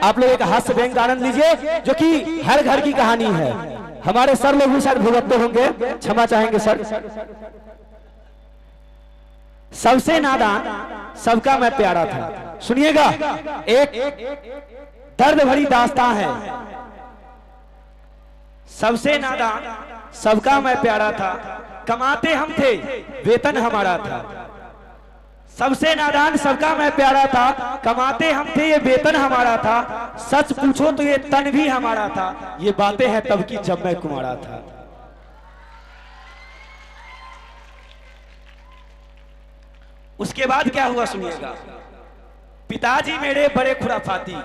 आप लोग एक हास्य व्यंग का आनंद लीजिए जो कि हर घर की कहानी है। हमारे सर लोग भी शायद भुगतते होंगे, क्षमा चाहेंगे सर। सबसे नादान सबका मैं प्यारा था। सुनिएगा, एक दर्द भरी दास्तां है। सबसे नादान सबका मैं प्यारा था, कमाते हम थे वेतन हमारा था। सबसे नादान सबका मैं प्यारा था, कमाते हम थे ये वेतन हमारा था। सच पूछो तो ये तन भी हमारा था, ये बातें हैं तब की जब मैं कुंवारा था। उसके बाद क्या हुआ सुनिएगा। पिताजी मेरे बड़े खुराफाती,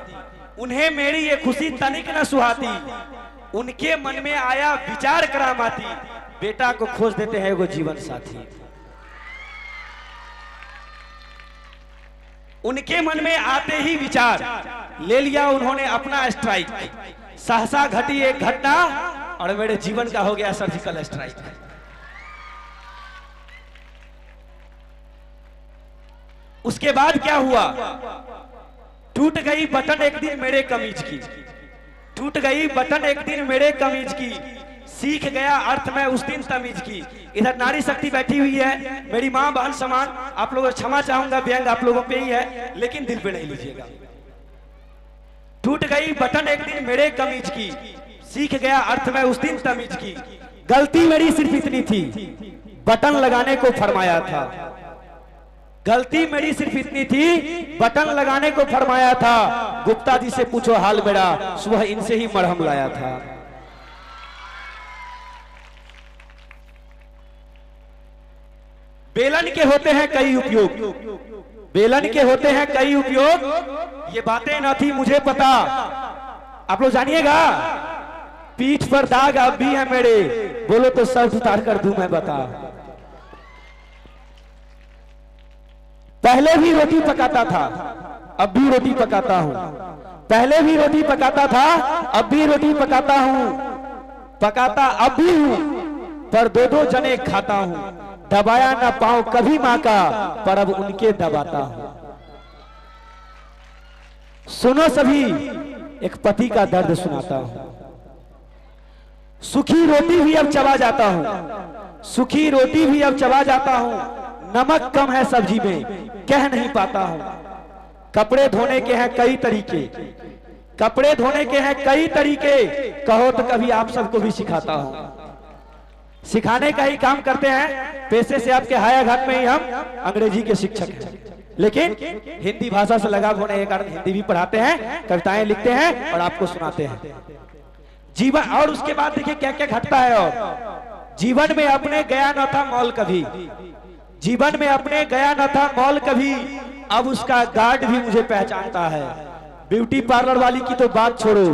उन्हें मेरी ये खुशी तनिक न सुहाती। उनके मन में आया विचार करामाती, बेटा को खोज देते हैं वो जीवन साथी। उनके मन में आते ही विचार ले लिया उन्होंने अपना स्ट्राइक। सहसा घटी एक घटना और मेरे जीवन का हो गया सर्जिकल स्ट्राइक। उसके बाद क्या हुआ, टूट गई बटन एक दिन मेरे कमीज की। टूट गई बटन एक दिन मेरे कमीज की, सीख गया अर्थ में उस दिन तमीज की। इधर नारी शक्ति बैठी हुई है, मेरी मां बहन समान। आप लोगों को क्षमा चाहूंगा, व्यंग आप लोगों पे ही है, लेकिन दिल पे नहीं लीजिएगा। टूट गई बटन एक दिन मेरे कमीज की, सीख गया अर्थ में उस दिन तमीज की। गलती मेरी सिर्फ इतनी थी, बटन लगाने को फरमाया था। गलती मेरी सिर्फ इतनी थी, बटन लगाने को फरमाया था। गुप्ता जी से पूछो हाल मेरा, सुबह इनसे ही मरहम लाया था। बेलन के होते हैं कई उपयोग, बेलन के होते हैं कई उपयोग। ये बातें न थी मुझे पता, आप लोग जानिएगा। पीठ पर दाग अब भी है मेरे, बोलो तो सर उतार कर दूं मैं बता। पहले भी रोटी पकाता था, अब भी रोटी पकाता हूं। पहले भी रोटी पकाता था, अब भी रोटी पकाता हूं। पकाता अब भी हूं, पर दो दो जने खाता हूं। दबाया ना पाऊं कभी मां का, पर अब उनके दबाता हूं। सुनो सभी, एक पति का दर्द सुनाता हूं। सुखी रोटी भी अब चबा जाता हूं, सुखी रोटी भी अब चबा जाता हूं। नमक कम है सब्जी में, कह नहीं पाता हूं। कपड़े धोने के हैं कई तरीके, कपड़े धोने के हैं कई तरीके। कहो तो कभी आप सबको भी सिखाता हूं। सिखाने का ही काम करते हैं, पेशे से आपके हायाघाट में ही हम अंग्रेजी के शिक्षक हैं, लेकिन हिंदी भाषा से लगाव होने के कारण हिंदी भी पढ़ाते हैं, कविताएं लिखते हैं और आपको सुनाते हैं जीवन। और उसके बाद देखिए क्या क्या घटता है। और जीवन में अपने गया न था मॉल कभी, जीवन में अपने गया न था मॉल कभी। अब उसका गार्ड भी मुझे पहचानता है। ब्यूटी पार्लर वाली की तो बात छोड़ो,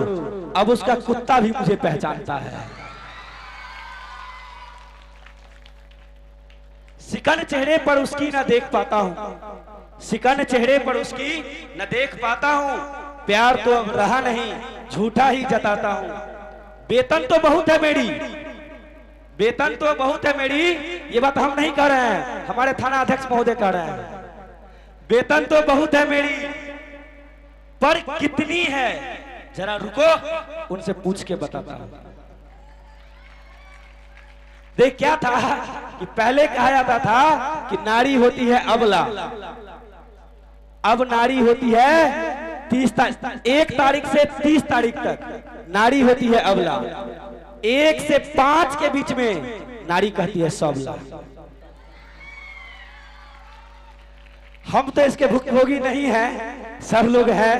अब उसका कुत्ता भी मुझे पहचानता है। सिकन चेहरे पर उसकी न देख पाता हूं, सिकन चेहरे पर उसकी न देख पाता हूं। प्यार तो अब रहा नहीं, झूठा ही जताता हूं। वेतन तो बहुत है मेरी, वेतन तो बहुत है मेरी। ये बात हम नहीं कह रहे हैं, हमारे थाना अध्यक्ष महोदय कह रहे हैं। वेतन तो बहुत है मेरी, पर कितनी है जरा रुको, उनसे पूछ के बताता हूं। देख क्या था कि पहले कहा जाता था कि नारी होती है अबला, अब नारी होती है 1 तारीख से 30 तारीख तक नारी होती है अबला। 1 से 5 के बीच में नारी कहती है सबला। हम तो इसके भुक्तभोगी नहीं हैं, सब लोग हैं।